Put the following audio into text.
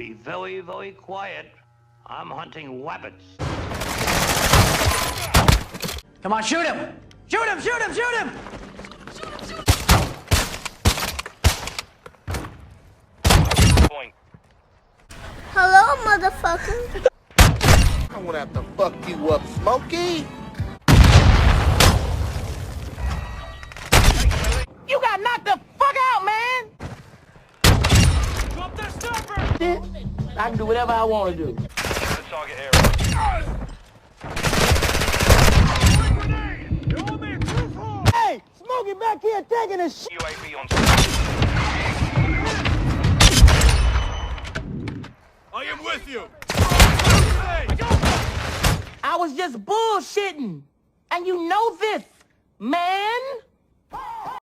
Be very, very quiet. I'm hunting rabbits. Come on, shoot him! Shoot him, shoot him, shoot him! Point. Hello, motherfucker. I'm gonna have to fuck you up, Smokey. You got knocked the fuck out, man! Drop the stopper! I can do whatever I want to do. The target area. Hey! Smokey back here taking a shit! UAV on I am with you! I was just bullshitting. And you know this, man!